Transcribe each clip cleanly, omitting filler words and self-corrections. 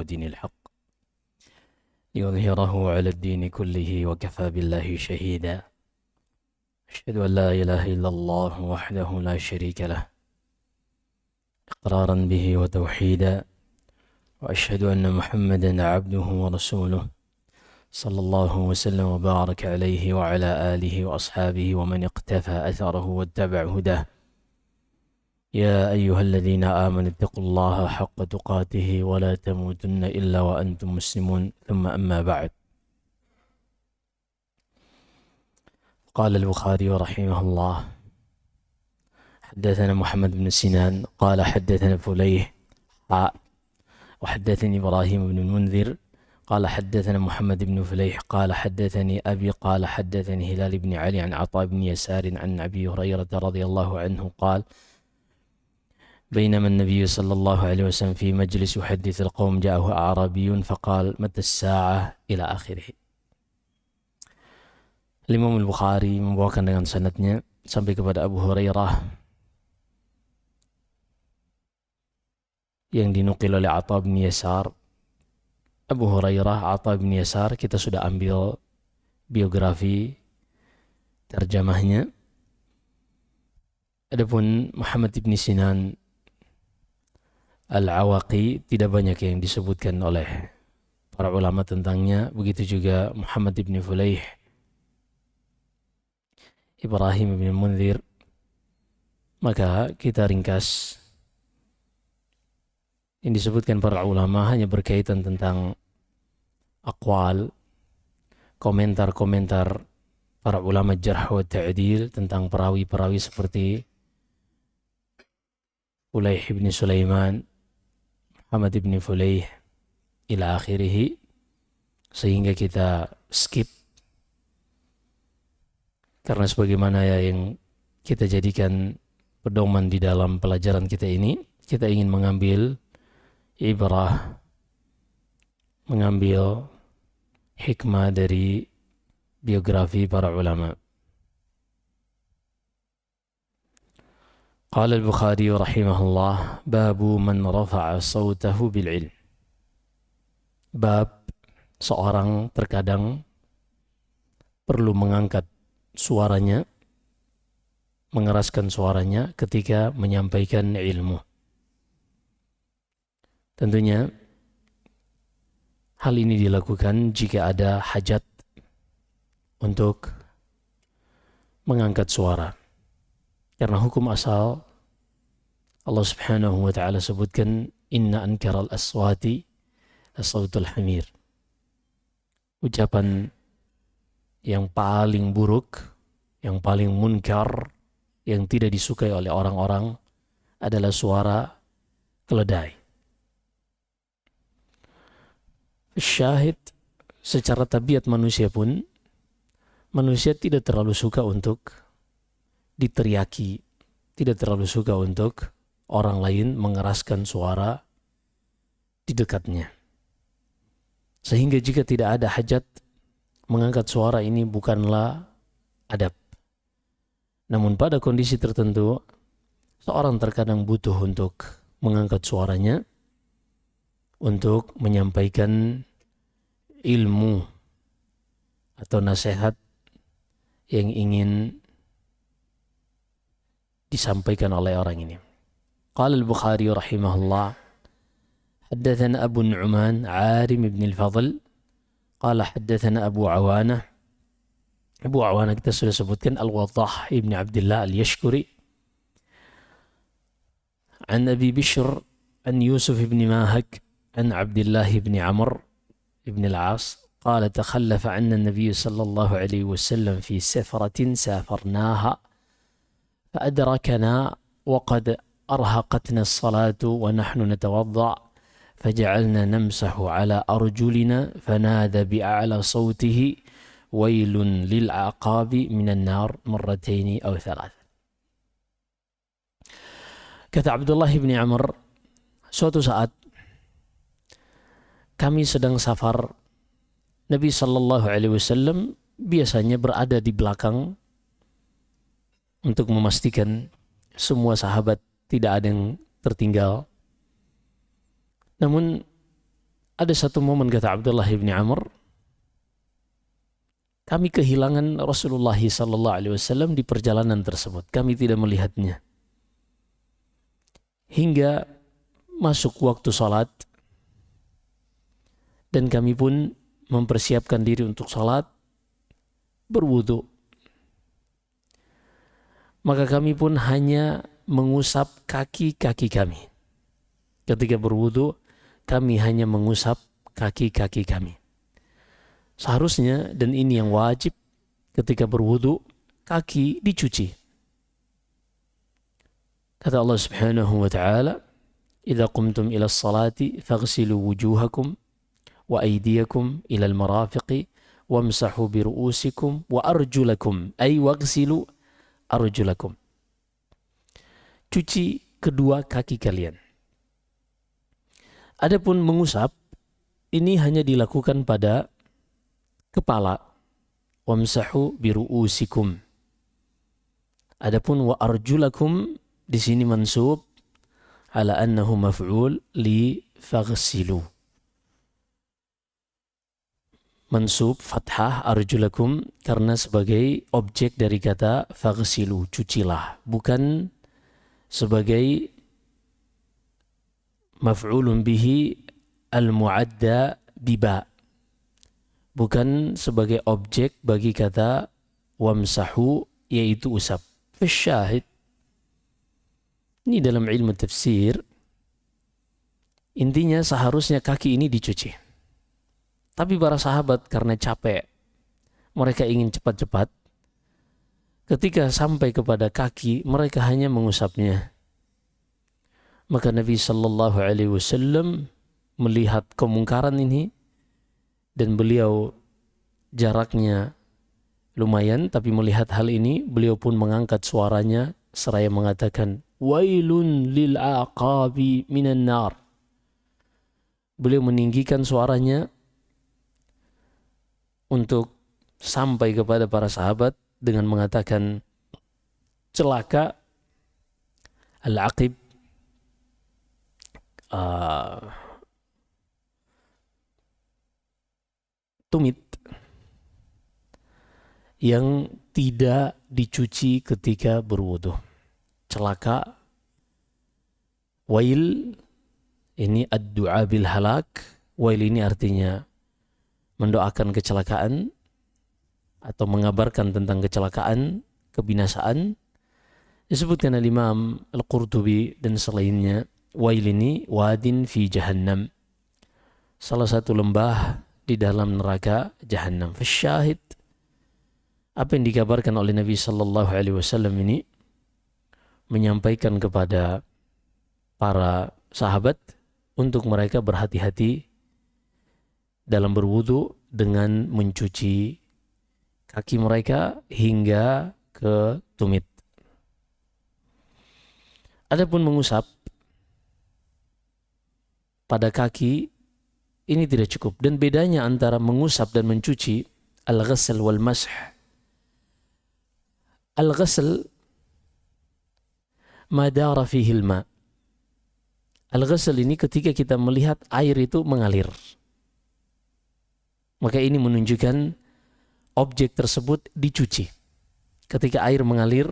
ودين الحق ليظهره على الدين كله وكفى بالله شهيدا. أشهد أن لا إله إلا الله وحده لا شريك له إقرارا به وتوحيدا، وأشهد أن محمدا عبده ورسوله صلى الله وسلم وبارك عليه وعلى آله وأصحابه ومن اقتفى أثره واتبع هداه. يا أيها الذين آمنوا اتقوا الله حق تقاته ولا تموتن إلا وأنتم مسلمون، ثم أما بعد. قال البخاري رحمه الله: حدثنا محمد بن سنان قال حدثنا فليح وحدثني إبراهيم بن المنذر قال حدثنا محمد بن فليح قال حدثني أبي قال حدثني هلال بن علي عن عطاء بن يسار عن أبي هريرة رضي الله عنه قال: بينما النبي صلى الله عليه وسلم في مجلس يحدث القوم جاءه أعرابي فقال: متى الساعة إلى آخره. Imam Al-Bukhari membawakan dengan sanadnya sampai kepada Abu Hurairah yang dinukil oleh Atha bin Yasar. Abu Hurairah, Atha bin Yasar, kita sudah ambil biografi terjemahnya. Adapun Muhammad bin Sinan Al-Awaqi tidak banyak yang disebutkan oleh para ulama tentangnya. Begitu juga Muhammad bin Fulaih, Ibrahim bin Munzir. Maka kita ringkas yang disebutkan para ulama hanya berkaitan tentang aqwal, komentar-komentar para ulama jarh wa ta'dil tentang perawi-perawi seperti Fulaih bin Sulaiman, Muhammad bin Fulaih ila akhirih, sehingga kita skip karena sebagaimana yang kita jadikan pedoman di dalam pelajaran kita ini, kita ingin mengambil ibrah, mengambil hikmah dari biografi para ulama. Qala al-Bukhari rahimahullah: babu man rafa'a sawtahu bil ilm. Bab seorang terkadang perlu mengangkat suaranya, mengeraskan suaranya ketika menyampaikan ilmu. Tentunya hal ini dilakukan jika ada hajat untuk mengangkat suara. Karena hukum asal Allah Subhanahu wa ta'ala sebutkan, inna ankaral aswati as-sawtul hamir. Ucapan yang paling buruk, yang paling munkar, yang tidak disukai oleh orang-orang adalah suara keledai. Syahid, secara tabiat manusia pun, manusia tidak terlalu suka untuk diteriaki, tidak terlalu suka untuk orang lain mengeraskan suara di dekatnya. Sehingga jika tidak ada hajat, mengangkat suara ini bukanlah adab. Namun pada kondisi tertentu, seorang terkadang butuh untuk mengangkat suaranya untuk menyampaikan ilmu atau nasihat yang ingin disampaikan oleh orang ini. Qala al-Bukhari rahimahullah: haddathana Abu Nu'man Arim ibn al-Fadl qala haddathana Abu Awanah. Abu Awanah kita sudah sebutkan, Al-Waddah ibn Abdullah Al-Yashkuri. An Abi Bishr an Yusuf ibn Mahak an Abdullah ibn Amr ibn al-As قال تخلف عنا النبي صلى الله عليه وسلم في سفرة سافرناها فأدركنا وقد أرهقتنا الصلاة ونحن نتوضأ فجعلنا نمسح على أرجلنا فنادى بأعلى صوته ويل للعقاب من النار مرتين أو ثلاث. Kata Abdullah bin Amr, suatu saat kami sedang safar. Nabi sallallahu alaihi wasallam biasanya berada di belakang untuk memastikan semua sahabat tidak ada yang tertinggal. Namun Ada satu momen, kata Abdullah bin Amr, kami kehilangan Rasulullah sallallahu alaihi wasallam di perjalanan tersebut. Kami tidak melihatnya. Hingga masuk waktu salat dan kami pun mempersiapkan diri untuk salat, berwudu. Maka kami pun hanya mengusap kaki-kaki kami. Ketika berwudu, kami hanya mengusap kaki-kaki kami. Seharusnya, dan ini yang wajib, ketika berwudu, kaki dicuci. Kata Allah Subhanahu wa ta'ala, "Idza qumtum ila as-salati faghsilu wujuhakum wa aydiyakum ila al-marafiqi wamsahu bi ru'usikum wa arjulakum." Ay waghsilu arjulakum. Cuci kedua kaki kalian. Adapun mengusap, ini hanya dilakukan pada kepala. Wamsahu bi ru'usikum. Adapun wa arjulakum di sini mansub ala annahu maf'ul li faghsilu. Mansub fathah arjulakum karena sebagai objek dari kata faghsilu, cucilah, bukan sebagai maf'ulun bihi al-mu'adda biba, bukan sebagai objek bagi kata wamsahu, yaitu usap. Fasyahid, ini dalam ilmu tafsir, intinya seharusnya kaki ini dicuci. Tapi para sahabat karena capek, mereka ingin cepat-cepat. Ketika sampai kepada kaki, mereka hanya mengusapnya. Maka Nabi sallallahu alaihi wasallam melihat kemungkaran ini, dan beliau jaraknya lumayan, tapi melihat hal ini, beliau pun mengangkat suaranya seraya mengatakan, "Wailun lil aqabi minan nar." Beliau meninggikan suaranya untuk sampai kepada para sahabat dengan mengatakan, celaka al-aqib, tumit yang tidak dicuci ketika berwudu. Celaka, wail, ini ad-du'a bil halak. Wail ini artinya mendoakan kecelakaan atau mengabarkan tentang kecelakaan, kebinasaan. Disebutkan oleh Imam Al-Qurtubi dan selainnya, wail ini wadin fi jahannam, salah satu lembah di dalam neraka jahannam. Fasyahid, apa yang dikabarkan oleh Nabi sallallahu alaihi wasallam ini menyampaikan kepada para sahabat untuk mereka berhati-hati dalam berwudu dengan mencuci kaki mereka hingga ke tumit. Adapun mengusap pada kaki ini tidak cukup, dan bedanya antara mengusap dan mencuci, al-ghasl wal mash. Al-ghasl madara fihi al-ma. Al-ghasl ini ketika kita melihat air itu mengalir, maka ini menunjukkan objek tersebut dicuci. Ketika air mengalir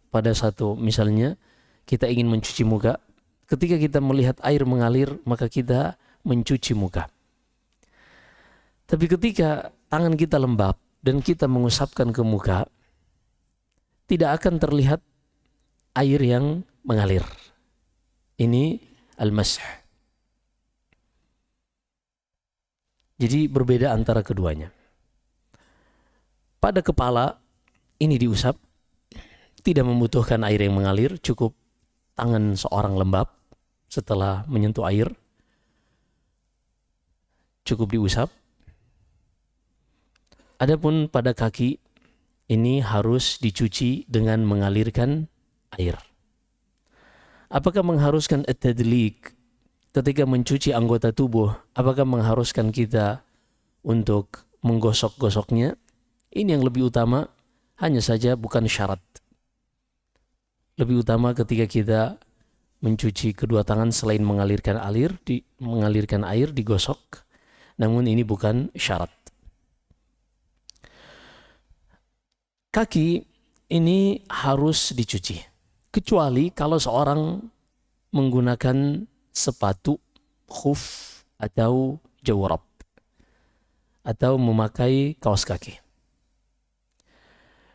pada satu, misalnya kita ingin mencuci muka, ketika kita melihat air mengalir, maka kita mencuci muka. Tapi ketika tangan kita lembab dan kita mengusapkan ke muka, tidak akan terlihat air yang mengalir. Ini al-mash. Jadi berbeda antara keduanya. Pada kepala ini diusap, tidak membutuhkan air yang mengalir, cukup tangan seorang lembab setelah menyentuh air, cukup diusap. Adapun pada kaki, ini harus dicuci dengan mengalirkan air. Apakah mengharuskan at-tadlik ketika mencuci anggota tubuh? Apakah mengharuskan kita untuk menggosok-gosoknya? Ini yang lebih utama, hanya saja bukan syarat. Lebih utama ketika kita mencuci kedua tangan, selain mengalirkan air digosok, namun ini bukan syarat. Kaki ini harus dicuci, kecuali kalau seorang menggunakan sepatu, khuf atau jawrab, atau memakai kaos kaki.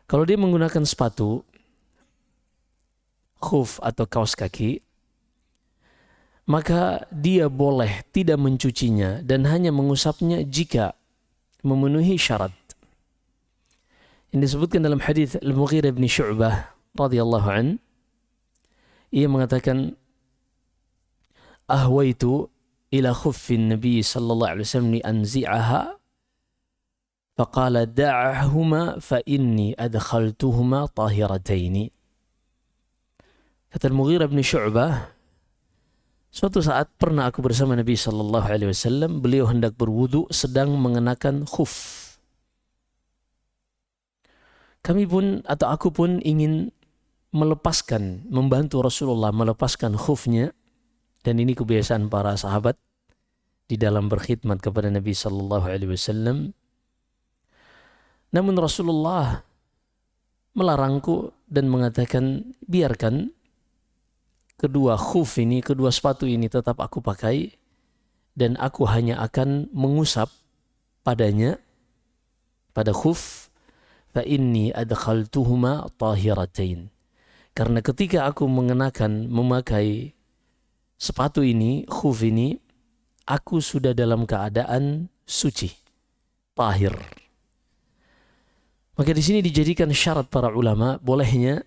Kalau dia menggunakan sepatu, khuf atau kaos kaki, maka dia boleh tidak mencucinya dan hanya mengusapnya jika memenuhi syarat. Ini disebutkan dalam hadis Al-Mughirah bin Syu'bah radhiyallahu an. Ia mengatakan, ahwaitu ila khuffin Nabi sallallahu alaihi wasallam li anzi'aha faqala da'ahuma fa inni adkhaltuhuma tahirataini. Kata Al-Mughirah bin Syu'bah, suatu saat pernah aku bersama Nabi sallallahu alaihi wasallam, beliau hendak berwudu sedang mengenakan khuf. Kami pun atau aku pun ingin membantu Rasulullah melepaskan khufnya, dan ini kebiasaan para sahabat di dalam berkhidmat kepada Nabi sallallahu alaihi wasallam. Namun Rasulullah melarangku dan mengatakan, biarkan kedua khuf ini, kedua sepatu ini tetap aku pakai, dan aku hanya akan mengusap padanya, pada khuf, fa inni adkhaltuhuma tahiratain. Karena ketika aku memakai sepatu ini, khuf ini, aku sudah dalam keadaan suci, tahir. Maka di sini dijadikan syarat para ulama bolehnya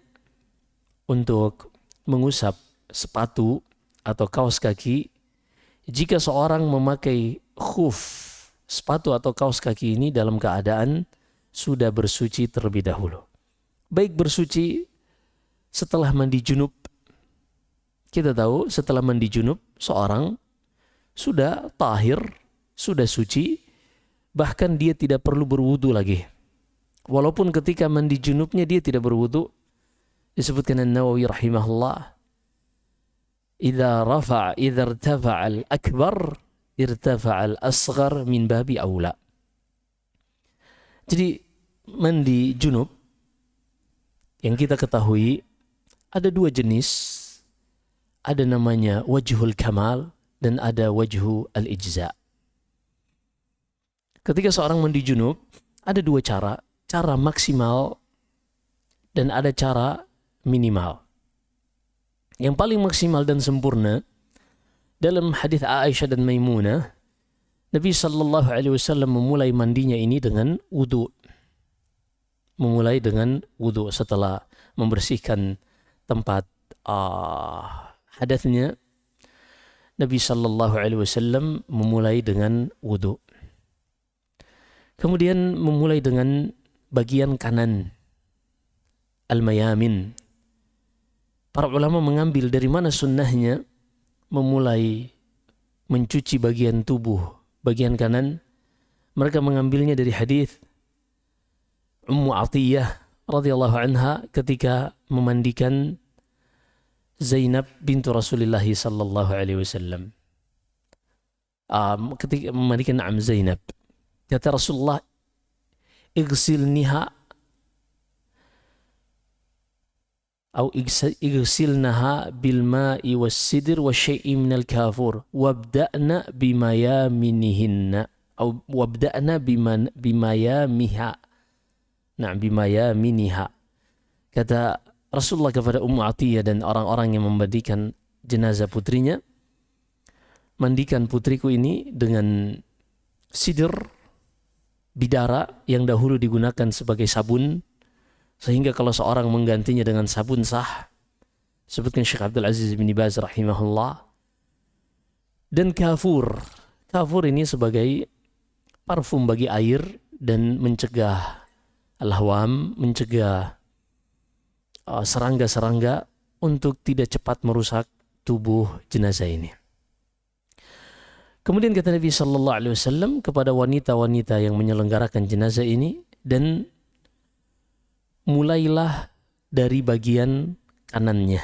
untuk mengusap sepatu atau kaos kaki jika seorang memakai khuf, sepatu atau kaos kaki ini dalam keadaan sudah bersuci terlebih dahulu. Baik bersuci setelah mandi junub. Kita tahu setelah mandi junub seorang sudah tahir, sudah suci, bahkan dia tidak perlu berwudu lagi. Walaupun ketika mandi junubnya dia tidak berwudu. Disebutkan An-Nawawi rahimahullah, idza irtafa'a al-akbar irtafa'a al-asghar min babi aula. Jadi mandi junub yang kita ketahui ada dua jenis. Ada namanya wajhul kamal dan ada wajhu al-ijza. Ketika seorang mandi junub ada dua cara. Cara maksimal dan ada cara minimal. Yang paling maksimal dan sempurna dalam hadis Aisyah dan Maimunah, Nabi sallallahu alaihi wasallam memulai mandinya ini dengan wudu. Memulai dengan wudu setelah membersihkan tempat hadatsnya. Nabi sallallahu alaihi wasallam memulai dengan wudu. Kemudian memulai dengan bagian kanan, al-mayamin. Para ulama mengambil dari mana sunnahnya memulai mencuci bagian tubuh bagian kanan. Mereka mengambilnya dari hadis Ummu Atiyah radhiyallahu anha ketika memandikan Zainab bintu Rasulullah sallallahu alaihi wasallam. Ketika memandikan Zainab, kata Rasulullah, igsilniha atau igsilnaha bil ma'i was sidr wa syai'in minal kafur wabda'na bimayaminihinna atau wabda'na bimayamiha. Nah, bimayaminiha. Kata Rasulullah kepada Ummu Atiyah dan orang-orang yang memandikan jenazah putrinya, mandikan putriku ini dengan sidr, bidara yang dahulu digunakan sebagai sabun, sehingga kalau seorang menggantinya dengan sabun sah. Sebutkan Syekh Abdul Aziz bin Baz rahimahullah. Dan kafur. Kafur ini sebagai parfum bagi air dan mencegah al-hawam, mencegah serangga-serangga untuk tidak cepat merusak tubuh jenazah ini. Kemudian kata Nabi sallallahu alaihi wasallam kepada wanita-wanita yang menyelenggarakan jenazah ini, dan mulailah dari bagian kanannya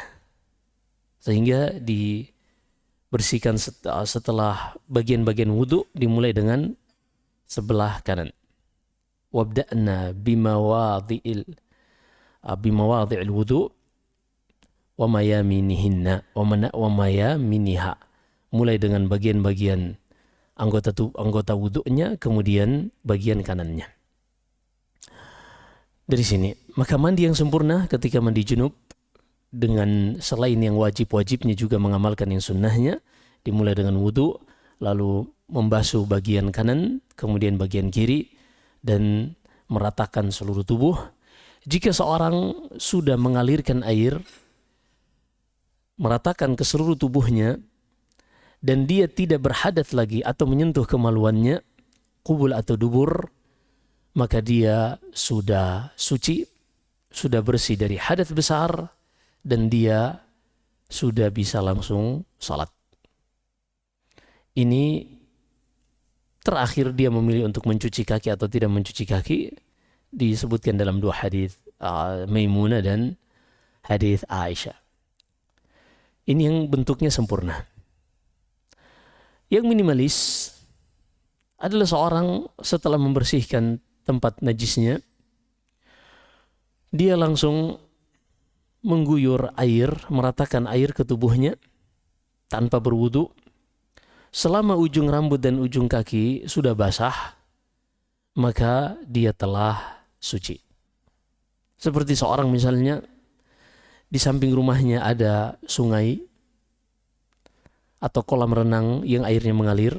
sehingga dibersihkan setelah bagian-bagian wudu, dimulai dengan sebelah kanan. Wabda'na bimawadhi'il wudu' wa mayaminihinna wa mayaminiha. Mulai dengan bagian-bagian anggota wudu'nya, kemudian bagian kanannya. Dari sini, maka mandi yang sempurna ketika mandi junub, dengan selain yang wajib-wajibnya juga mengamalkan yang sunnahnya, dimulai dengan wudu, lalu membasuh bagian kanan, kemudian bagian kiri, dan meratakan seluruh tubuh. Jika seorang sudah mengalirkan air, meratakan ke seluruh tubuhnya, dan dia tidak berhadas lagi atau menyentuh kemaluannya, qubul atau dubur, maka dia sudah suci, sudah bersih dari hadas besar, dan dia sudah bisa langsung salat. Ini terakhir dia memilih untuk mencuci kaki atau tidak mencuci kaki, disebutkan dalam dua hadis Maimunah dan hadis Aisyah. Ini yang bentuknya sempurna. Yang minimalis adalah seorang setelah membersihkan tempat najisnya, dia langsung mengguyur air, meratakan air ke tubuhnya tanpa berwudu. Selama ujung rambut dan ujung kaki sudah basah, maka dia telah suci. Seperti seorang misalnya di samping rumahnya ada sungai atau kolam renang yang airnya mengalir,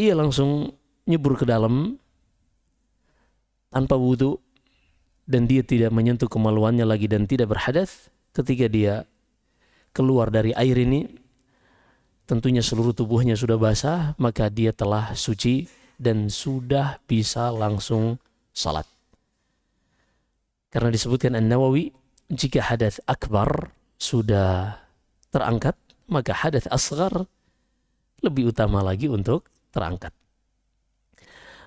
ia langsung nyebur ke dalam tanpa wudu, dan dia tidak menyentuh kemaluannya lagi dan tidak berhadas. Ketika dia keluar dari air ini, tentunya seluruh tubuhnya sudah basah, maka dia telah suci dan sudah bisa langsung salat. Karena disebutkan An-Nawawi, jika hadas akbar sudah terangkat, maka hadas asghar lebih utama lagi untuk terangkat.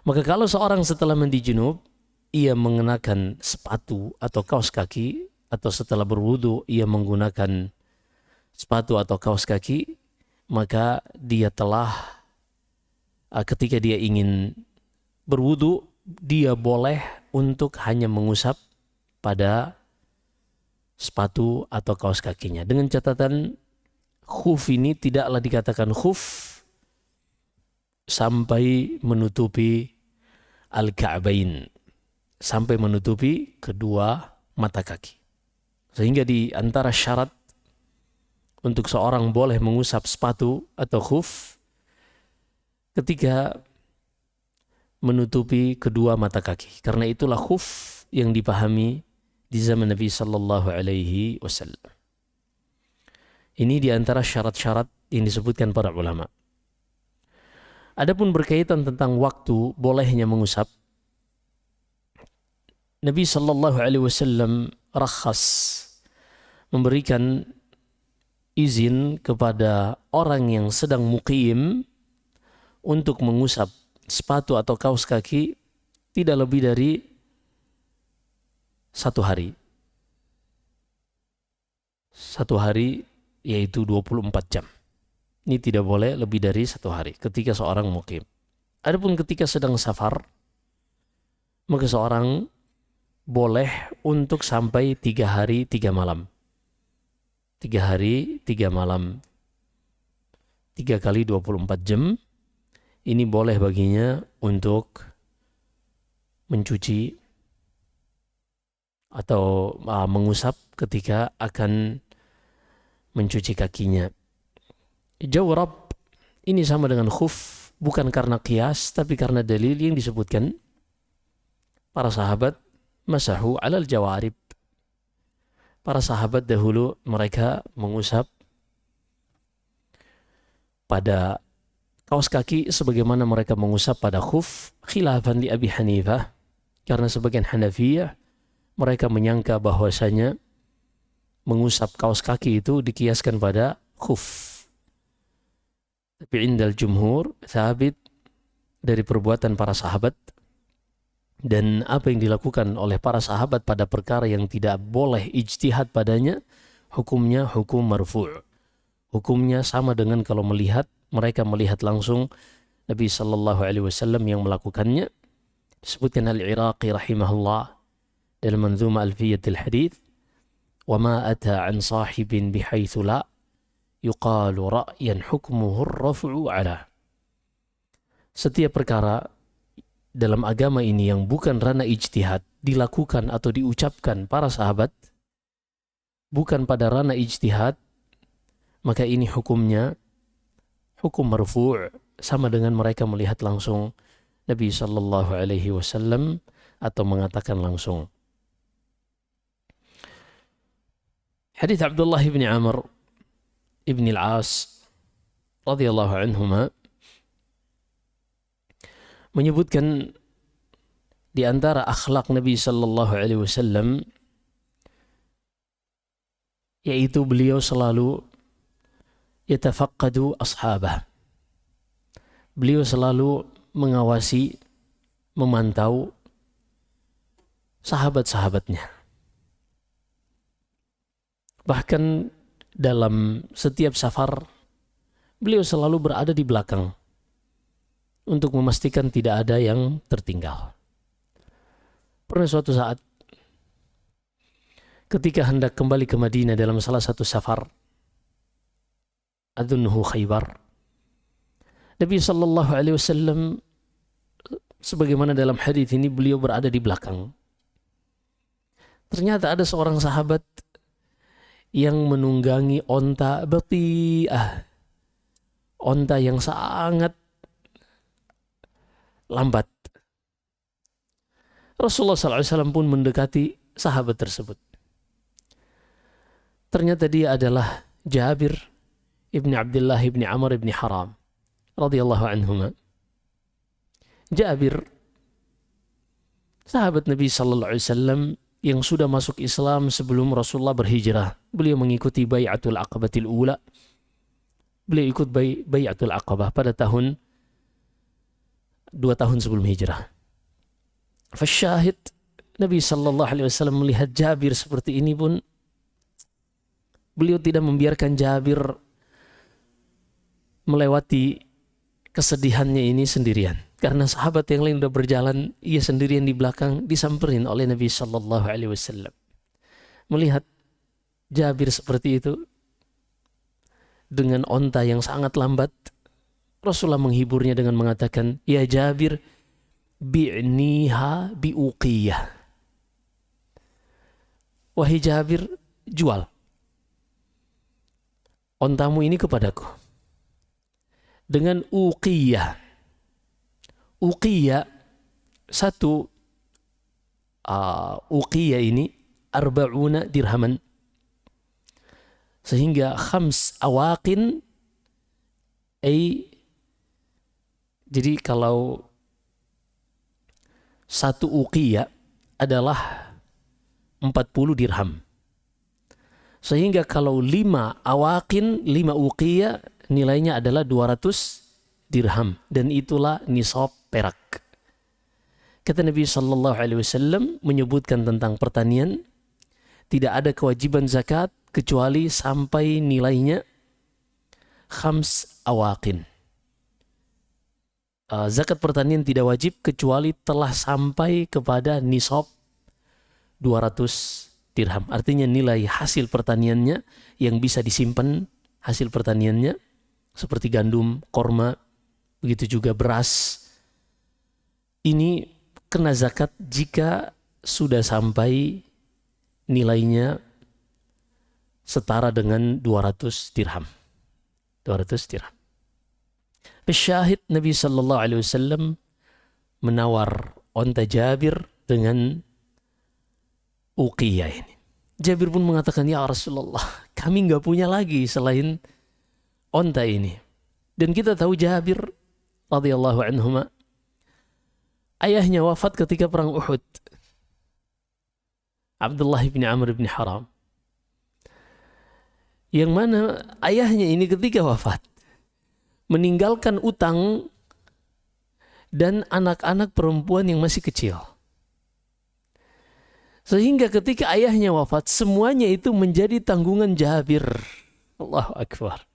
Maka kalau seorang setelah mandi junub, ia mengenakan sepatu atau kaos kaki, atau setelah berwudu ia menggunakan sepatu atau kaos kaki, maka dia telah, ketika dia ingin berwudu, dia boleh untuk hanya mengusap pada sepatu atau kaos kakinya. Dengan catatan, khuf ini tidaklah dikatakan khuf sampai menutupi al-ka'bain, sampai menutupi kedua mata kaki. Sehingga di antara syarat untuk seorang boleh mengusap sepatu atau khuf ketika menutupi kedua mata kaki. Karena itulah khuf yang dipahami di zaman Nabi sallallahu alaihi wasallam. Ini di antara syarat-syarat yang disebutkan para ulama. Adapun berkaitan tentang waktu bolehnya mengusap, Nabi sallallahu alaihi wasallam rakhas, memberikan izin kepada orang yang sedang muqim untuk mengusap sepatu atau kaos kaki tidak lebih dari 1 hari. 1 hari yaitu 24 jam. Ini tidak boleh lebih dari 1 hari ketika seorang muqim. Adapun ketika sedang safar, maka seorang boleh untuk sampai 3 hari 3 malam. 3 hari 3 malam. 3 kali 24 jam. Ini boleh baginya untuk mencuci atau mengusap ketika akan mencuci kakinya. Jawab, ini sama dengan khuf, bukan karena qiyas, tapi karena dalil yang disebutkan para sahabat masahu alal jawarib. Para sahabat dahulu mereka mengusap pada kaos kaki sebagaimana mereka mengusap pada khuf, khilafan li Abi Hanifah, karena sebagian Hanafiyah mereka menyangka bahwasanya mengusap kaos kaki itu dikiaskan pada khuf. Tapi indal jumhur sabit dari perbuatan para sahabat, dan apa yang dilakukan oleh para sahabat pada perkara yang tidak boleh ijtihad padanya, hukumnya hukum marfu'. Hukumnya sama dengan kalau mereka melihat langsung Nabi sallallahu alaihi wasallam yang melakukannya. Disebutkan Al-Iraqi rahimahullah dalam manzuma Alfiyatul Hadits, wa ma ata an sahibin bihaitsu la yuqalu ra'yan hukmuhu ar-raf'u ala. Setiap perkara dalam agama ini yang bukan ranah ijtihad dilakukan atau diucapkan para sahabat, bukan pada ranah ijtihad, maka ini hukumnya hukum marfu', sama dengan mereka melihat langsung Nabi sallallahu alaihi wasallam atau mengatakan langsung. Hadits Abdullah bin Amr ibn al-As radhiyallahu anhuma menyebutkan di antara akhlak Nabi sallallahu alaihi wasallam yaitu beliau selalu yatafaqqadu ashabah. Beliau selalu mengawasi, memantau sahabat-sahabatnya. Bahkan dalam setiap safar, beliau selalu berada di belakang untuk memastikan tidak ada yang tertinggal. Pernah suatu saat, ketika hendak kembali ke Madinah dalam salah satu safar, adunhu Khaybar, Nabi sallallahu alaihi wasallam sebagaimana dalam hadits ini beliau berada di belakang. Ternyata ada seorang sahabat yang menunggangi onta bati'ah, onta yang sangat lambat. Rasulullah sallallahu alaihi wasallam pun mendekati sahabat tersebut. Ternyata dia adalah Jabir ibni Abdullah ibni Amr ibni Haram radhiyallahu anhuma. Jabir, sahabat Nabi sallallahu alaihi wasallam yang sudah masuk Islam sebelum Rasulullah berhijrah. Beliau mengikuti Bai'atul Aqabatil Ula. Beliau ikut Bai'atul Aqabah pada tahun 2 tahun sebelum hijrah. Fasyahid, Nabi sallallahu alaihi wasallam melihat Jabir seperti ini pun beliau tidak membiarkan Jabir melewati kesedihannya ini sendirian. Karena sahabat yang lain sudah berjalan, ia sendirian di belakang disamperin oleh Nabi sallallahu alaihi wasallam. Melihat Jabir seperti itu dengan onta yang sangat lambat, Rasulullah menghiburnya dengan mengatakan, "Ya Jabir, bi'niha bi'uqiyah." Wahai Jabir, jual ontamu ini kepadaku dengan uqiyah. Uqiyah, satu uqiyah ini 40 dirhaman. Sehingga 5 awaqin, jadi kalau satu uqiyah adalah 40 dirham. Sehingga kalau 5 awaqin, 5 uqiyah nilainya adalah 200 dirham. Dan itulah nisab perak. Kata Nabi sallallahu alaihi wasallam menyebutkan tentang pertanian, tidak ada kewajiban zakat kecuali sampai nilainya 5 awaqin. Zakat pertanian tidak wajib kecuali telah sampai kepada nisab 200 dirham. Artinya nilai hasil pertaniannya yang bisa disimpan, hasil pertaniannya seperti gandum, korma, begitu juga beras, ini kena zakat jika sudah sampai nilainya setara dengan 200 dirham. 200 dirham. Syahid, Nabi sallallahu alaihi wasallam menawar onta Jabir dengan uqiyah ini. Jabir pun mengatakan, "Ya Rasulullah, kami enggak punya lagi selain onta ini." Dan kita tahu Jabir radhiyallahu anhuma, ayahnya wafat ketika perang Uhud. Abdullah bin Amr bin Haram. Yang mana ayahnya ini ketika wafat meninggalkan utang dan anak-anak perempuan yang masih kecil. Sehingga ketika ayahnya wafat, semuanya itu menjadi tanggungan Jabir. Allahu Akbar.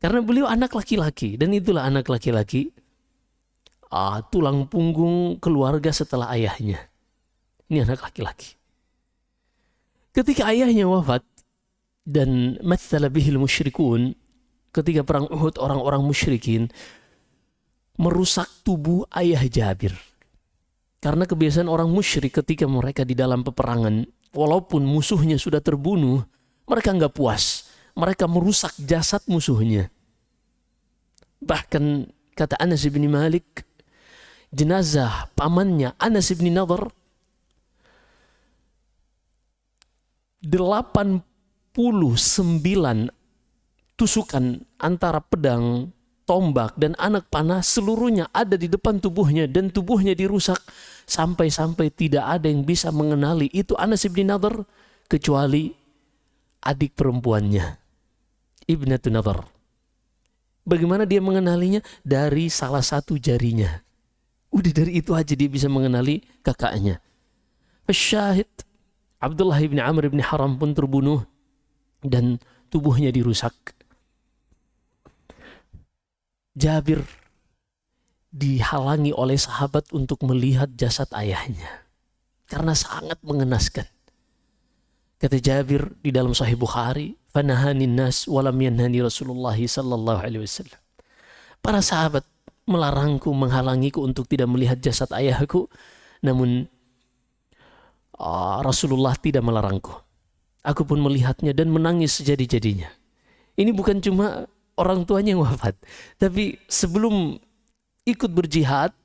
Karena beliau anak laki-laki, dan itulah anak laki-laki, tulang punggung keluarga setelah ayahnya. Ini anak laki-laki. Ketika ayahnya wafat, dan mathala bihil musyrikun, ketika perang Uhud orang-orang musyrikin merusak tubuh ayah Jabir. Karena kebiasaan orang musyrik ketika mereka di dalam peperangan, walaupun musuhnya sudah terbunuh, mereka nggak puas. Mereka merusak jasad musuhnya. Bahkan kata Anas bin Malik, jenazah pamannya Anas bin Nadhr 89 tusukan antara pedang, tombak, dan anak panah seluruhnya ada di depan tubuhnya, dan tubuhnya dirusak sampai-sampai tidak ada yang bisa mengenali itu Anas bin Nadhr kecuali adik perempuannya, Ibnatu Nadhr. Bagaimana dia mengenalinya? Dari salah satu jarinya. Udah dari itu aja dia bisa mengenali kakaknya. Syahid, Abdullah bin Amr bin Haram pun terbunuh dan tubuhnya dirusak. Jabir dihalangi oleh sahabat untuk melihat jasad ayahnya karena sangat mengenaskan. Kata Jabir di dalam Sahih Bukhari, "Fanahanin nas walam yanhani Rasulullah sallallahu alaihi wasallam." Para sahabat melarangku, menghalangiku untuk tidak melihat jasad ayahku, namun Rasulullah tidak melarangku. Aku pun melihatnya dan menangis sejadi-jadinya. Ini bukan cuma orang tuanya yang wafat, tapi sebelum ikut berjihad,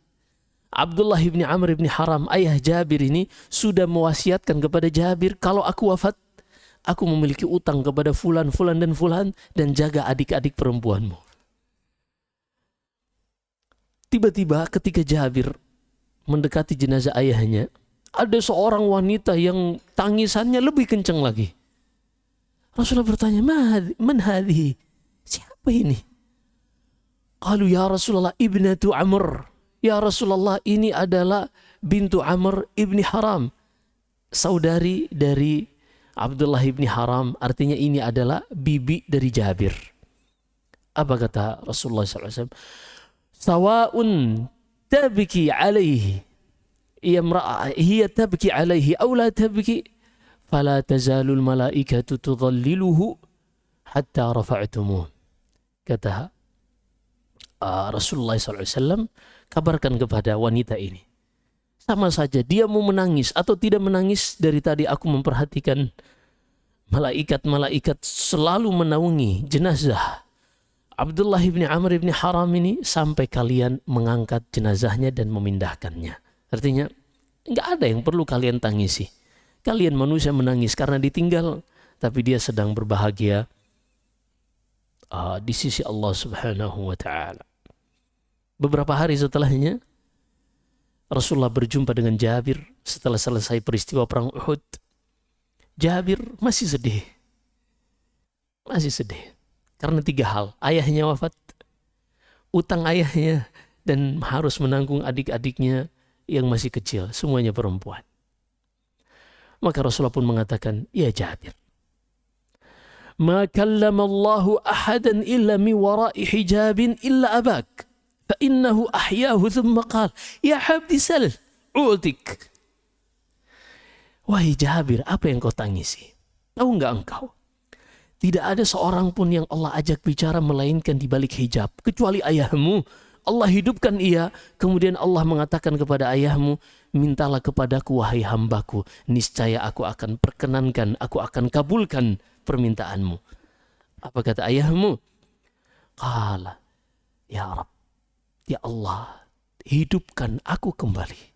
Abdullah bin Amr bin Haram, ayah Jabir ini, sudah mewasiatkan kepada Jabir, kalau aku wafat, aku memiliki utang kepada fulan, fulan, dan jaga adik-adik perempuanmu. Tiba-tiba ketika Jabir mendekati jenazah ayahnya, ada seorang wanita yang tangisannya lebih kencang lagi. Rasulullah bertanya, man hadhi? Siapa ini? Qalu ya Rasulullah ibnatu Amr. Ya Rasulullah, ini adalah bintu Amr ibni Haram, saudari dari Abdullah ibni Haram. Artinya ini adalah bibi dari Jabir. Apa kata Rasulullah SAW? Sawa'un tabki alaihi, hiya tabki alaihi aw la tabki, fala tazalul malaikatu tudhalliluhu hatta rafa'tumuh. Kata Rasulullah SAW, kabarkan kepada wanita ini, sama saja dia mau menangis atau tidak menangis, dari tadi aku memperhatikan malaikat-malaikat selalu menaungi jenazah Abdullah bin Amr bin Haram ini sampai kalian mengangkat jenazahnya dan memindahkannya. Artinya nggak ada yang perlu kalian tangisi. Kalian manusia menangis karena ditinggal, tapi dia sedang berbahagia di sisi Allah Subhanahu wa Ta'ala. Beberapa hari setelahnya, Rasulullah berjumpa dengan Jabir setelah selesai peristiwa perang Uhud. Jabir masih sedih. Karena 3 hal. Ayahnya wafat, utang ayahnya, dan harus menanggung adik-adiknya yang masih kecil, semuanya perempuan. Maka Rasulullah pun mengatakan, ya Jabir, ma kallama Allahu ahadan illa mi wara'i hijabin illa abak. فإنه أحياه ثم قال يا حبدي سل أعطيك. Wahai Jabir, apa yang kau tangisi? Tahu enggak engkau? Tidak ada seorang pun yang Allah ajak bicara melainkan di balik hijab, kecuali ayahmu. Allah hidupkan ia, kemudian Allah mengatakan kepada ayahmu, mintalah kepadaku wahai hambaku, niscaya aku akan perkenankan, aku akan kabulkan permintaanmu. Apa kata ayahmu? Qala, ya Rabb, ya Allah, hidupkan aku kembali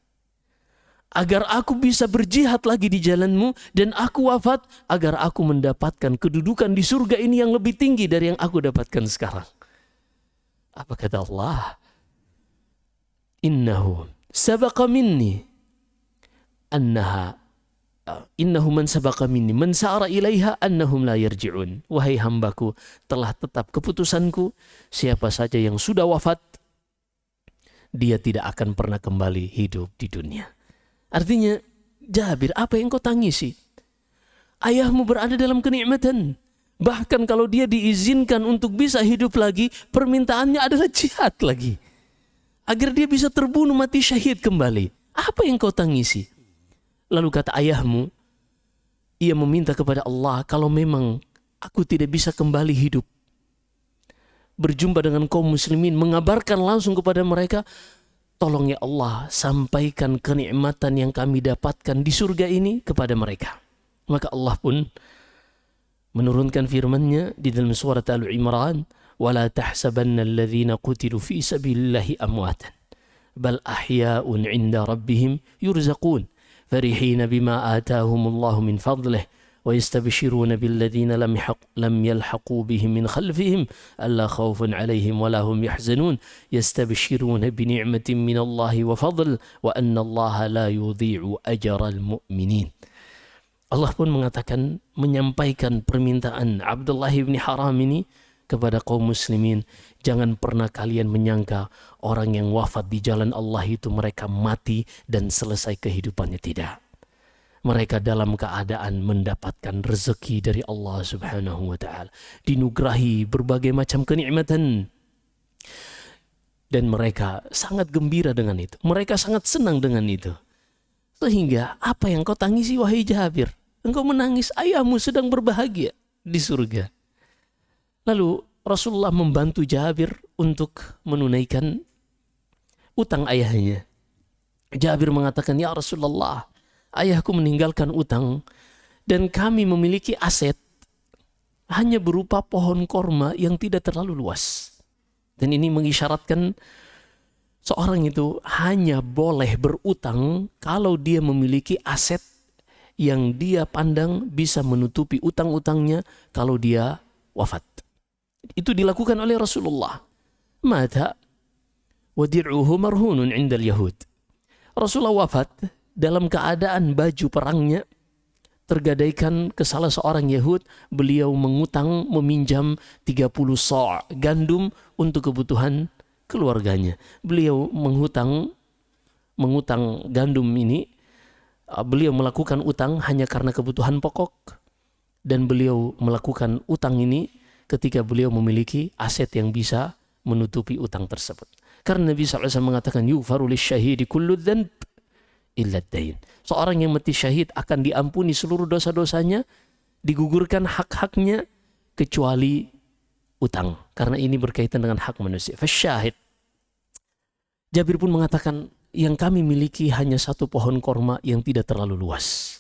agar aku bisa berjihad lagi di jalanmu, dan aku wafat agar aku mendapatkan kedudukan di surga ini yang lebih tinggi dari yang aku dapatkan sekarang. Apa kata Allah? Innahu sabaqa minni annaha innahu man sabaqa minni man sa'ara ilaiha annahum la yarji'un. Wahai hambaku, telah tetap keputusanku, siapa saja yang sudah wafat, dia tidak akan pernah kembali hidup di dunia. Artinya, Jabir, apa yang kau tangisi? Ayahmu berada dalam kenikmatan, Bahkan kalau dia diizinkan untuk bisa hidup lagi, permintaannya adalah jihad lagi. Agar dia bisa terbunuh mati syahid kembali. Apa yang kau tangisi? Lalu kata ayahmu, ia meminta kepada Allah, kalau memang aku tidak bisa kembali hidup, berjumpa dengan kaum muslimin, mengabarkan langsung kepada mereka, tolong ya Allah, sampaikan kenikmatan yang kami dapatkan di surga ini kepada mereka. Maka Allah pun menurunkan firman-Nya di dalam surat Al-Imran, "Wala tahsabanna alladhina qutilu fi sabilillahi amwatan, bal ahya'un 'inda rabbihim yurzaqun, farihina bima atahumullahu min fadlih, wa yastabshiruna billadhina lam yalhaqu bihim min khalfihim alla khawfun 'alayhim wa la hum yahzanun, yastabshiruna bi ni'matin min Allahi wa fadl, wa anna Allaha la yudhi'u ajral mu'minin." Allah pun mengatakan, menyampaikan permintaan Abdullah bin Haram ini kepada kaum muslimin, jangan pernah kalian menyangka orang yang wafat di jalan Allah itu mereka mati dan selesai kehidupannya. Tidak. Mereka dalam keadaan mendapatkan rezeki dari Allah Subhanahu wa ta'ala, dinugrahi berbagai macam kenikmatan, dan mereka sangat gembira dengan itu. Mereka sangat senang dengan itu. Sehingga apa yang kau tangisi wahai Jabir? Engkau menangis, ayahmu sedang berbahagia di surga. Lalu Rasulullah membantu Jabir untuk menunaikan utang ayahnya. Jabir mengatakan, ya Rasulullah, ayahku meninggalkan utang dan kami memiliki aset hanya berupa pohon korma yang tidak terlalu luas. Dan ini mengisyaratkan seorang itu hanya boleh berutang kalau dia memiliki aset yang dia pandang bisa menutupi utang-utangnya kalau dia wafat. Itu dilakukan oleh Rasulullah. Mata wadi'uhu marhunun 'indal yahud. Rasulullah wafat dalam keadaan baju perangnya tergadaikan ke salah seorang Yahud. Beliau mengutang, meminjam 30 sa' gandum untuk kebutuhan keluarganya. Beliau mengutang gandum ini. Beliau melakukan utang hanya karena kebutuhan pokok, dan beliau melakukan utang ini ketika beliau memiliki aset yang bisa menutupi utang tersebut. Karena Nabi SAW mengatakan, yughfaru lisyahidi kullu dhanb illa ad-dain. Seorang yang mati syahid akan diampuni seluruh dosa-dosanya, digugurkan hak-haknya kecuali utang, karena ini berkaitan dengan hak manusia. Fasyahid, Jabir pun mengatakan, yang kami miliki hanya satu pohon korma yang tidak terlalu luas.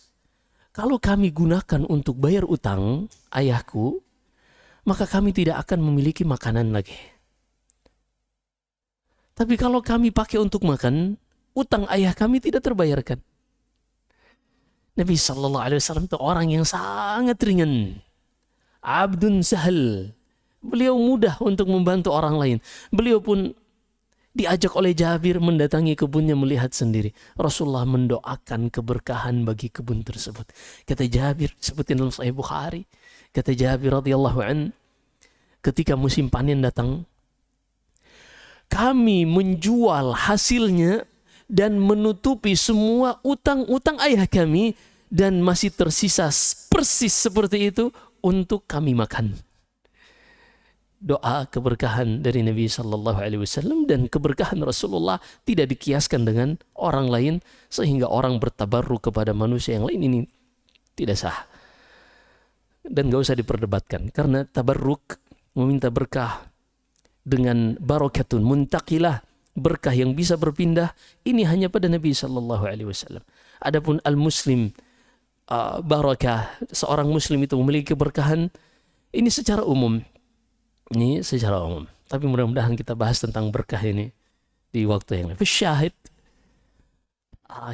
Kalau kami gunakan untuk bayar utang ayahku, maka kami tidak akan memiliki makanan lagi. Tapi kalau kami pakai untuk makan, utang ayah kami tidak terbayarkan. Nabi SAW itu orang yang sangat ringan. Abdun sahal. Beliau mudah untuk membantu orang lain. Beliau pun diajak oleh Jabir mendatangi kebunnya melihat sendiri. Rasulullah mendoakan keberkahan bagi kebun tersebut. Kata Jabir, seperti dalam Sahih Bukhari, kata Jabir radhiyallahu an, ketika musim panen datang, kami menjual hasilnya dan menutupi semua utang-utang ayah kami, dan masih tersisa persis seperti itu untuk kami makan. Doa keberkahan dari Nabi SAW dan keberkahan Rasulullah tidak dikiaskan dengan orang lain, sehingga orang bertabarruk kepada manusia yang lain ini tidak sah dan gak usah diperdebatkan. Karena tabarruk, meminta berkah dengan barokatun muntaqilah, berkah yang bisa berpindah, ini hanya pada Nabi SAW. Adapun al-muslim, barakah, seorang muslim itu memiliki keberkahan, ini secara umum. Ini secara umum. Tapi mudah-mudahan kita bahas tentang berkah ini di waktu yang lain. Syahid,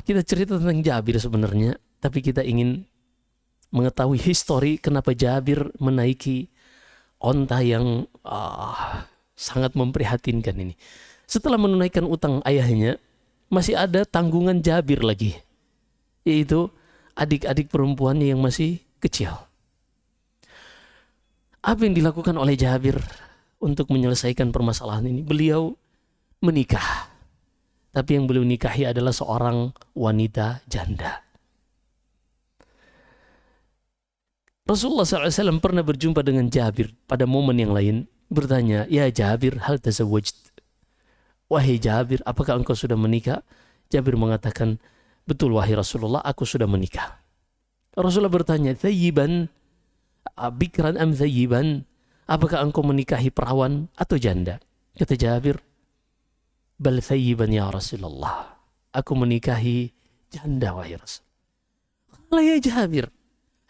kita cerita tentang Jabir sebenarnya, tapi kita ingin mengetahui histori kenapa Jabir menaiki onta yang sangat memprihatinkan ini. Setelah menunaikan utang ayahnya, masih ada tanggungan Jabir lagi, yaitu adik-adik perempuannya yang masih kecil. Apa yang dilakukan oleh Jabir untuk menyelesaikan permasalahan ini? Beliau menikah. Tapi yang beliau nikahi adalah seorang wanita janda. Rasulullah SAW pernah berjumpa dengan Jabir pada momen yang lain, bertanya, "Ya Jabir, hal tazawwajd?" Wahai Jabir, apakah engkau sudah menikah? Jabir mengatakan, "Betul wahai Rasulullah, aku sudah menikah." Rasulullah bertanya, "Thayyiban, bikran am thayyiban?" Apakah engkau menikahi perawan atau janda? Kata Jabir, "Bal thayyiban ya Rasulullah." Aku menikahi janda wahai Rasul. Qala ya Jabir,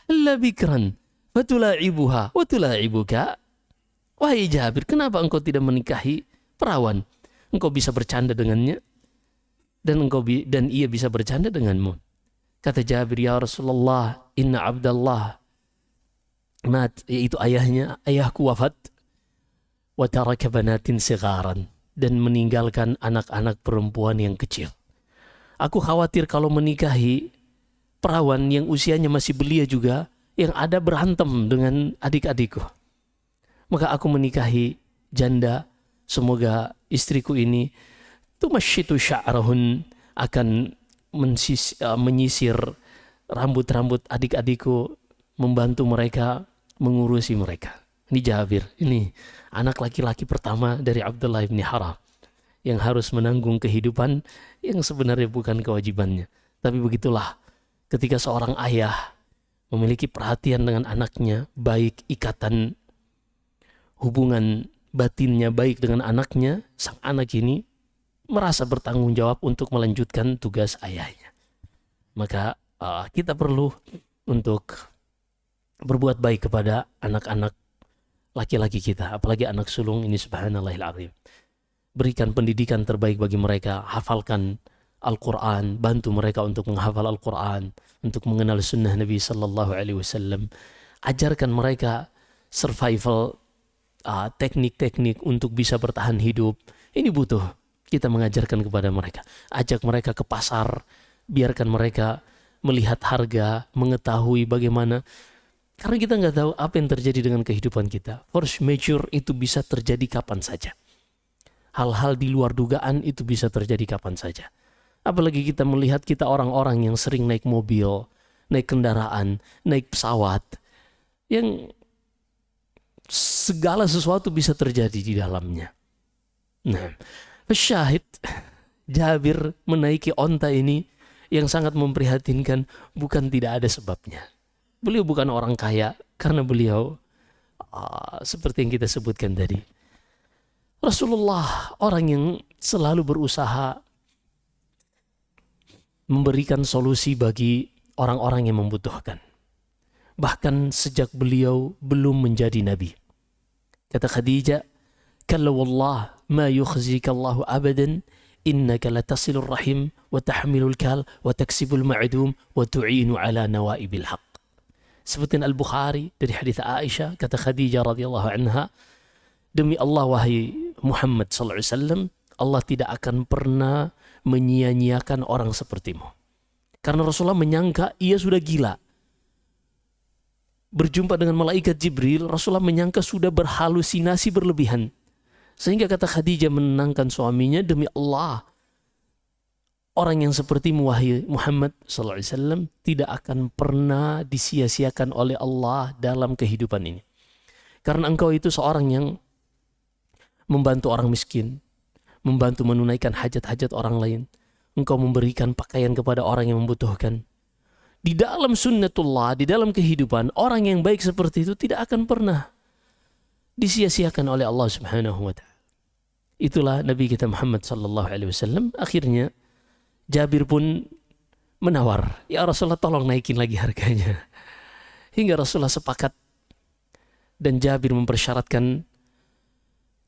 "Halla bikran fatula'ibuha wa tula'ibuka?" Wahai Jabir, kenapa engkau tidak menikahi perawan? Engkau bisa bercanda dengannya dan ia bisa bercanda denganmu. Kata Jabir, "Ya Rasulullah, inna Abdullah mat," yaitu ayahku wafat, "wa taraka banatin sigharan," dan meninggalkan anak-anak perempuan yang kecil. Aku khawatir kalau menikahi perawan yang usianya masih belia juga, yang ada berantem dengan adik-adikku. Maka aku menikahi janda, semoga istriku ini tumashitu sya'rahun, akan menyisir rambut-rambut adik-adikku, membantu mereka, mengurusi mereka. Ini Jabir, ini anak laki-laki pertama dari Abdullah bin Haram yang harus menanggung kehidupan yang sebenarnya bukan kewajibannya. Tapi begitulah ketika seorang ayah memiliki perhatian dengan anaknya, baik ikatan hubungan batinnya baik dengan anaknya, sang anak ini merasa bertanggung jawab untuk melanjutkan tugas ayahnya. Maka kita perlu untuk berbuat baik kepada anak-anak laki-laki kita, apalagi anak sulung ini, subhanallahil azim. Berikan pendidikan terbaik bagi mereka, hafalkan Al-Quran, bantu mereka untuk menghafal Al-Quran, untuk mengenal sunnah Nabi Sallallahu Alaihi Wasallam. Ajarkan mereka survival, teknik-teknik untuk bisa bertahan hidup. Ini butuh kita mengajarkan kepada mereka. Ajak mereka ke pasar, biarkan mereka melihat harga, mengetahui bagaimana. Karena kita nggak tahu apa yang terjadi dengan kehidupan kita. Force majeure itu bisa terjadi kapan saja. Hal-hal di luar dugaan itu bisa terjadi kapan saja. Apalagi kita melihat kita orang-orang yang sering naik mobil, naik kendaraan, naik pesawat, yang segala sesuatu bisa terjadi di dalamnya. Nah, syahid, Jabir menaiki onta ini yang sangat memprihatinkan, bukan tidak ada sebabnya. Beliau bukan orang kaya karena beliau seperti yang kita sebutkan tadi. Rasulullah orang yang selalu berusaha memberikan solusi bagi orang-orang yang membutuhkan. Bahkan sejak beliau belum menjadi nabi. Kata Khadijah, "Kalla wallah ma yukhzika Allahu abadan, innaka latasilur rahim wa tahmilul kal wa taksibul ma'dum wa tu'inu ala nawaibil haq." Sebutin Al-Bukhari dari hadits Aisyah, kata Khadijah radhiyallahu anha, "Demi Allah wahai Muhammad sallallahu alaihi wasallam, Allah tidak akan pernah menyia-nyiakan orang sepertimu." Karena Rasulullah menyangka ia sudah gila. Berjumpa dengan malaikat Jibril, Rasulullah menyangka sudah berhalusinasi berlebihan. Sehingga kata Khadijah menenangkan suaminya, "Demi Allah, orang yang sepertimu wahai Muhammad sallallahu alaihi wasallam tidak akan pernah disia-siakan oleh Allah dalam kehidupan ini. Karena engkau itu seorang yang membantu orang miskin, membantu menunaikan hajat-hajat orang lain. Engkau memberikan pakaian kepada orang yang membutuhkan. Di dalam sunnatullah, di dalam kehidupan, orang yang baik seperti itu tidak akan pernah disia-siakan oleh Allah Subhanahu wa ta'ala." Itulah Nabi kita Muhammad sallallahu alaihi wasallam. Akhirnya Jabir pun menawar, "Ya Rasulullah, tolong naikin lagi harganya." Hingga Rasulullah sepakat dan Jabir mempersyaratkan,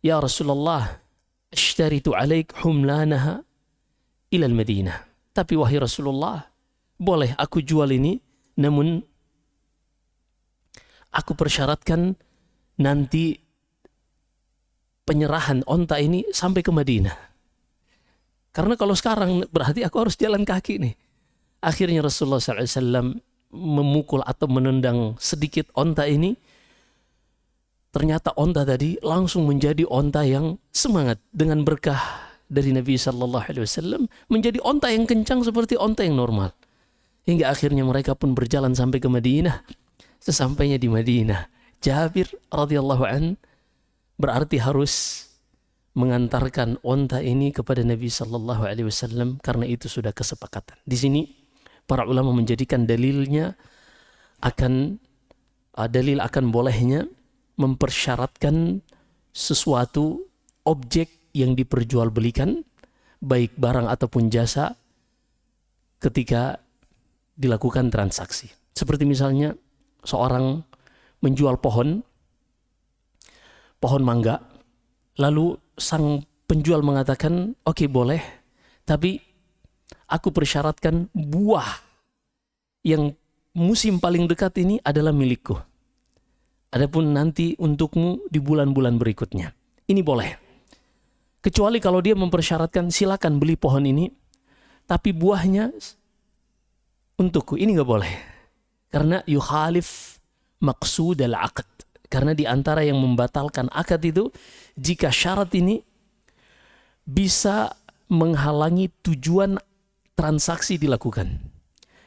"Ya Rasulullah, ashtaritu alaik humlanaha ilal Madinah." Tapi wahai Rasulullah, boleh aku jual ini, namun aku persyaratkan nanti penyerahan onta ini sampai ke Madinah. Karena kalau sekarang berarti aku harus jalan kaki nih. Akhirnya Rasulullah SAW memukul atau menendang sedikit onta ini. Ternyata onta tadi langsung menjadi onta yang semangat dengan berkah dari Nabi SAW, menjadi onta yang kencang seperti onta yang normal. Hingga akhirnya mereka pun berjalan sampai ke Madinah. Sesampainya di Madinah, Jabir radhiyallahu an berarti harus mengantarkan onta ini kepada Nabi sallallahu alaihi wasallam karena itu sudah kesepakatan. Di sini para ulama menjadikan dalil akan bolehnya mempersyaratkan sesuatu objek yang diperjualbelikan baik barang ataupun jasa ketika dilakukan transaksi. Seperti misalnya seorang menjual pohon mangga, lalu sang penjual mengatakan, oke, boleh, tapi aku persyaratkan buah yang musim paling dekat ini adalah milikku. Adapun nanti untukmu di bulan-bulan berikutnya. Ini boleh. Kecuali kalau dia mempersyaratkan silakan beli pohon ini, tapi buahnya untukku. Ini nggak boleh. Karena yukhalif maqsud al-aqd. Karena di antara yang membatalkan akad itu, jika syarat ini bisa menghalangi tujuan transaksi dilakukan.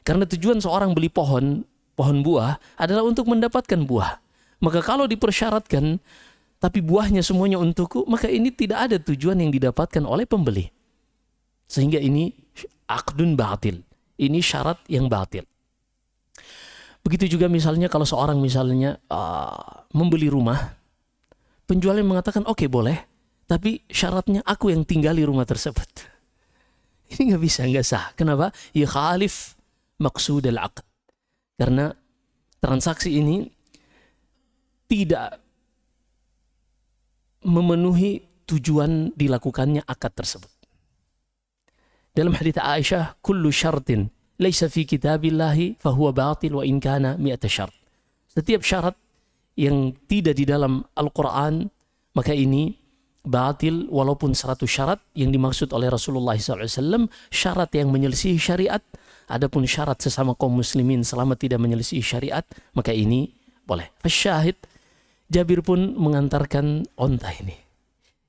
Karena tujuan seorang beli pohon buah adalah untuk mendapatkan buah. Maka kalau dipersyaratkan, tapi buahnya semuanya untukku, maka ini tidak ada tujuan yang didapatkan oleh pembeli. Sehingga ini aqdun batil. Ini syarat yang batil. Begitu juga misalnya kalau seorang membeli rumah, penjualnya mengatakan oke, boleh, tapi syaratnya aku yang tinggali rumah tersebut. Ini nggak sah. Kenapa? Yukhalif maqsud al-aqd. Karena transaksi ini tidak memenuhi tujuan dilakukannya akad tersebut. Dalam hadits Aisyah, kullu syartin laisa fi kitabillahi fahuwa batil wa in kana mi'ata syart. Setiap syarat yang tidak di dalam Al-Quran, maka ini batil walaupun 100 syarat yang dimaksud oleh Rasulullah SAW, syarat yang menyelisihi syariat. Adapun syarat sesama kaum muslimin selama tidak menyelisihi syariat, maka ini boleh. Fasyahid, Jabir pun mengantarkan onta ini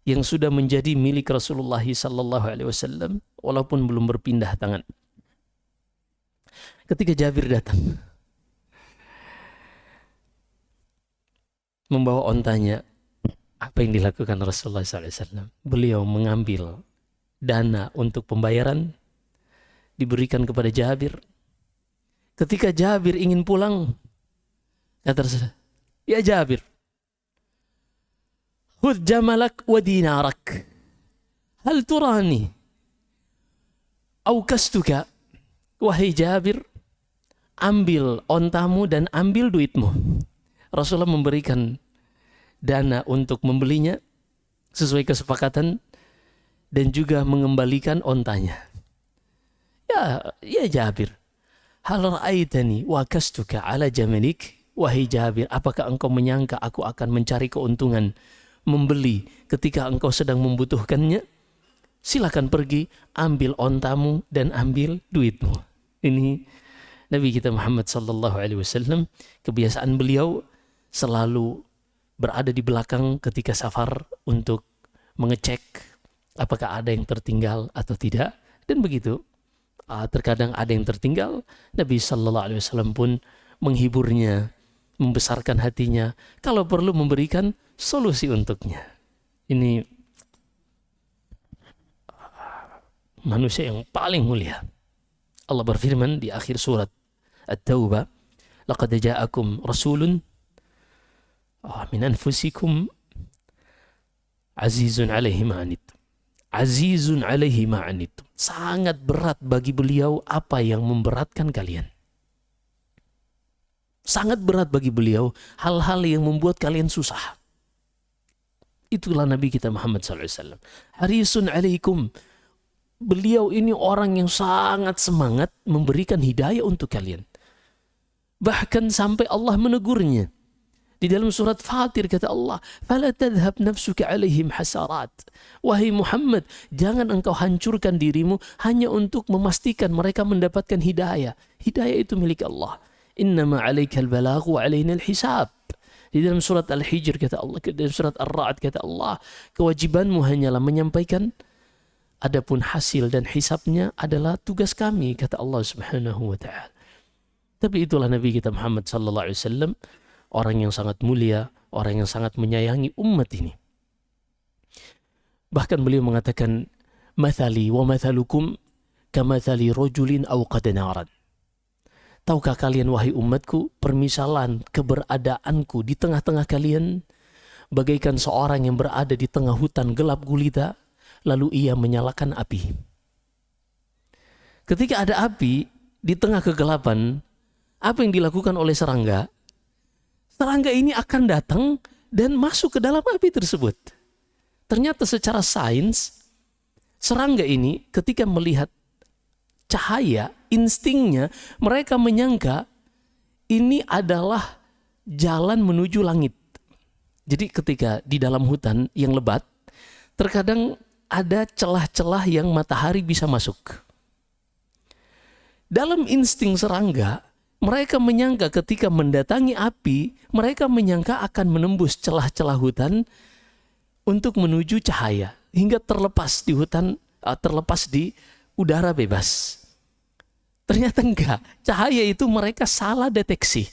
yang sudah menjadi milik Rasulullah SAW walaupun belum berpindah tangan. Ketika Jabir datang membawa ontanya, apa yang dilakukan Rasulullah SAW? Beliau mengambil dana untuk pembayaran, diberikan kepada Jabir. Ketika Jabir ingin pulang, kata Rasulullah, ya Jabir, khudh jamalak wa dinarak, hal turani aukastuka. Wahai Jabir, ambil ontamu dan ambil duitmu. Rasulullah memberikan dana untuk membelinya sesuai kesepakatan dan juga mengembalikan ontanya. Ya Jabir, hal ra'aitani wa kastuka ala jamalik. Wahai Jabir, apakah engkau menyangka aku akan mencari keuntungan membeli ketika engkau sedang membutuhkannya? Silakan pergi, ambil ontamu dan ambil duitmu. Ini Nabi kita Muhammad sallallahu alaihi wasallam, kebiasaan beliau selalu berada di belakang ketika safar untuk mengecek apakah ada yang tertinggal atau tidak. Dan begitu, terkadang ada yang tertinggal, Nabi sallallahu alaihi wasallam pun menghiburnya, membesarkan hatinya, kalau perlu memberikan solusi untuknya. Ini manusia yang paling mulia. Allah berfirman di akhir surat At-Taubah, laqad ja'akum rasulun min anfusikum azizun alaihi ma'anittum. Azizun alaihi ma'anittum. Sangat berat bagi beliau apa yang memberatkan kalian. Sangat berat bagi beliau hal-hal yang membuat kalian susah. Itulah Nabi kita Muhammad SAW. Harisun alaikum. Beliau ini orang yang sangat semangat memberikan hidayah untuk kalian. Bahkan sampai Allah menegurnya. Di dalam surat Fatir kata Allah, "Fala tadhhab nafsuka 'alaihim hasarat." Wahai Muhammad, jangan engkau hancurkan dirimu hanya untuk memastikan mereka mendapatkan hidayah. Hidayah itu milik Allah. Innama 'alaikal balagh wa 'alaina al-hisab. Di dalam surat Al-Hijr kata Allah, di dalam surat Ar-Ra'd kata Allah, kewajibanmu hanyalah menyampaikan, adapun hasil dan hisabnya adalah tugas kami, kata Allah Subhanahu wa taala. Tapi itulah Nabi kita Muhammad sallallahu alaihi wasallam, orang yang sangat mulia, orang yang sangat menyayangi umat ini. Bahkan beliau mengatakan, "Mathali wa mathalukum kamathali rajulin awqada naran." Tahukah kalian wahai umatku, permisalan keberadaanku di tengah-tengah kalian bagaikan seorang yang berada di tengah hutan gelap gulita, lalu ia menyalakan api. Ketika ada api di tengah kegelapan, apa yang dilakukan oleh serangga? Serangga ini akan datang dan masuk ke dalam api tersebut. Ternyata secara sains, serangga ini ketika melihat cahaya, instingnya mereka menyangka ini adalah jalan menuju langit. Jadi ketika di dalam hutan yang lebat, terkadang ada celah-celah yang matahari bisa masuk. Dalam insting serangga, mereka menyangka ketika mendatangi api, mereka menyangka akan menembus celah-celah hutan untuk menuju cahaya, hingga terlepas di hutan, terlepas di udara bebas. Ternyata enggak, cahaya itu mereka salah deteksi.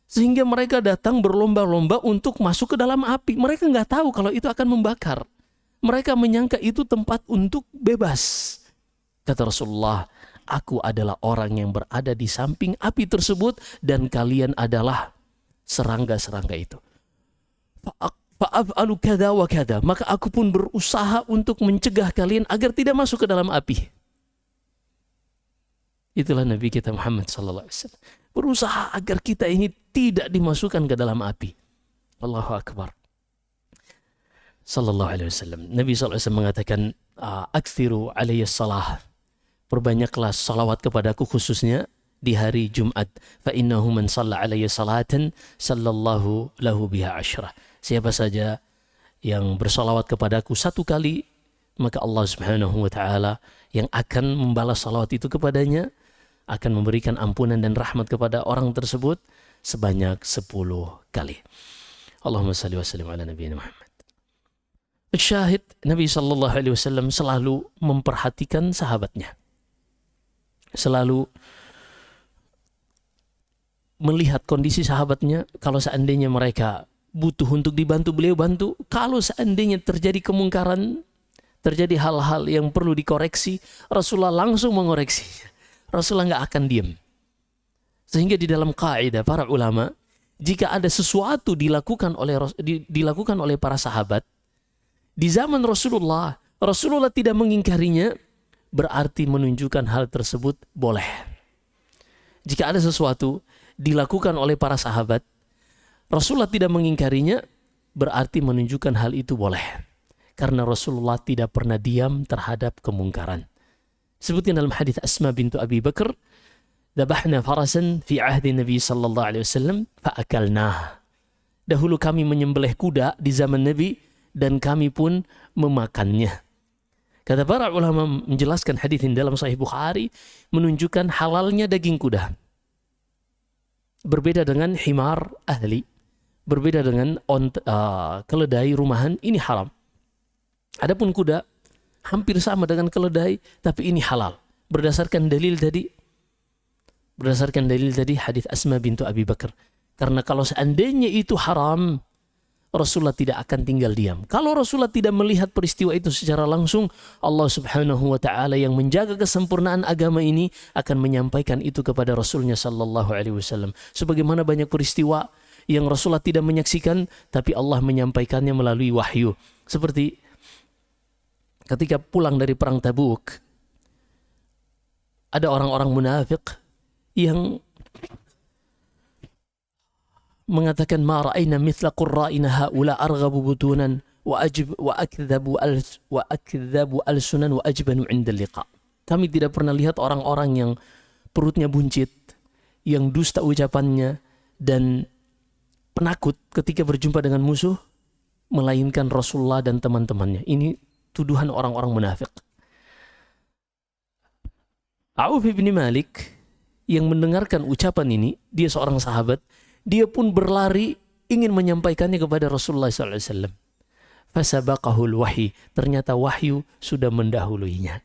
Sehingga mereka datang berlomba-lomba untuk masuk ke dalam api. Mereka enggak tahu kalau itu akan membakar. Mereka menyangka itu tempat untuk bebas. Kata Rasulullah, aku adalah orang yang berada di samping api tersebut dan kalian adalah serangga-serangga itu. Fa'af'alu kada wa kada. Maka aku pun berusaha untuk mencegah kalian agar tidak masuk ke dalam api. Itulah Nabi kita Muhammad sallallahu alaihi wasallam. Berusaha agar kita ini tidak dimasukkan ke dalam api. Allahu akbar. Sallallahu alaihi wasallam. Nabi sallallahu alaihi wasallam mengatakan, "Aktsiru alayya salah." Perbanyaklah salawat kepadaku khususnya di hari Jumat. Fa innahu man shalla alayya salatan sallallahu lahu biha asyra. Siapa saja yang bersalawat kepadaku satu kali, maka Allah Subhanahu wa taala yang akan membalas salawat itu kepadanya akan memberikan ampunan dan rahmat kepada orang tersebut sebanyak 10 kali. Allahumma salli wa sallim ala nabiyina Muhammad. Syahid, Nabi sallallahu alaihi wasallam selalu memperhatikan sahabatnya. Selalu melihat kondisi sahabatnya. Kalau seandainya mereka butuh untuk dibantu, beliau bantu. Kalau seandainya terjadi kemungkaran, terjadi hal-hal yang perlu dikoreksi, Rasulullah langsung mengoreksi. Rasulullah nggak akan diam. Sehingga di dalam kaidah para ulama, jika ada sesuatu dilakukan oleh para sahabat di zaman Rasulullah, Rasulullah tidak mengingkarinya, berarti menunjukkan hal tersebut boleh. Jika ada sesuatu dilakukan oleh para sahabat, Rasulullah tidak mengingkarinya, berarti menunjukkan hal itu boleh. Karena Rasulullah tidak pernah diam terhadap kemungkaran. Sebutkan dalam hadis Asma bintu Abi Bakar, "Dabahna farasan fi ahdi Nabi sallallahu alaihi wasallam fa akalnah." Dahulu kami menyembelih kuda di zaman Nabi dan kami pun memakannya. Kata para ulama menjelaskan hadis ini dalam Sahih Bukhari menunjukkan halalnya daging kuda. Berbeda dengan himar ahli, berbeda dengan keledai rumahan, ini haram. Adapun kuda hampir sama dengan keledai, tapi ini halal. Berdasarkan dalil tadi hadis Asma bintu Abi Bakar. Karena kalau seandainya itu haram, Rasulullah tidak akan tinggal diam. Kalau Rasulullah tidak melihat peristiwa itu secara langsung, Allah Subhanahu wa taala yang menjaga kesempurnaan agama ini akan menyampaikan itu kepada Rasulnya sallallahu alaihi wasallam. Sebagaimana banyak peristiwa yang Rasulullah tidak menyaksikan, tapi Allah menyampaikannya melalui wahyu. Seperti ketika pulang dari perang Tabuk, ada orang-orang munafik yang mengatakan, "Ma ra'ayna mithla qurra'ina haula arghabu butunan wa akdhabu alsunan wa ajbanu 'inda liqa." Kami tidak pernah lihat orang-orang yang perutnya buncit, yang dusta ucapannya dan penakut ketika berjumpa dengan musuh, melainkan Rasulullah dan teman-temannya. Ini tuduhan orang-orang munafik. Auf bin Malik yang mendengarkan ucapan ini, dia seorang sahabat, dia pun berlari ingin menyampaikannya kepada Rasulullah SAW. Fasabaqahul wahyi. Ternyata wahyu sudah mendahuluinya.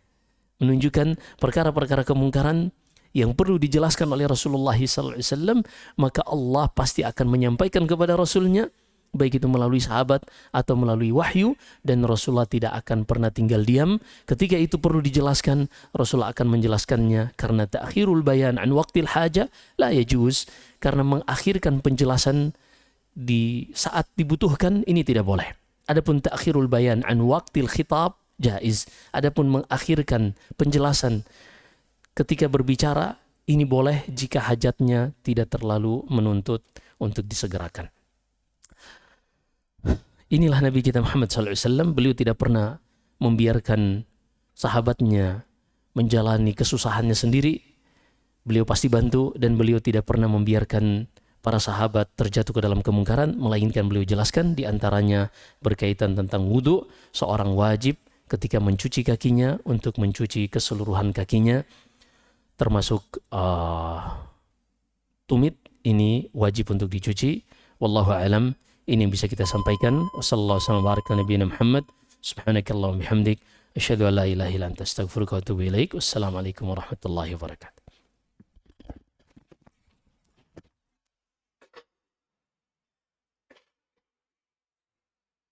Menunjukkan perkara-perkara kemungkaran yang perlu dijelaskan oleh Rasulullah SAW, maka Allah pasti akan menyampaikan kepada Rasulnya, baik itu melalui sahabat atau melalui wahyu, dan Rasulullah tidak akan pernah tinggal diam. Ketika itu perlu dijelaskan, Rasulullah akan menjelaskannya, karena ta'khirul bayan an waqtil haja la yajuz, karena mengakhirkan penjelasan di saat dibutuhkan ini tidak boleh. Adapun ta'khirul bayan an waqtil khitab jaiz. Adapun mengakhirkan penjelasan ketika berbicara ini boleh jika hajatnya tidak terlalu menuntut untuk disegerakan. Inilah Nabi kita Muhammad SAW. Beliau tidak pernah membiarkan sahabatnya menjalani kesusahannya sendiri. Beliau pasti bantu, dan beliau tidak pernah membiarkan para sahabat terjatuh ke dalam kemungkaran, melainkan beliau jelaskan di antaranya berkaitan tentang wudu. Seorang wajib ketika mencuci kakinya untuk mencuci keseluruhan kakinya, termasuk tumit ini wajib untuk dicuci. Wallahu a'lam. Ini yang bisa kita sampaikan. Wassallallahu alaihi nabiyina Muhammad. Subhanakallahumma bihamdik, asyhadu an la ilaha illa anta, astaghfiruka wa atubu ilaik. Wassalamualaikum warahmatullahi wabarakatuh.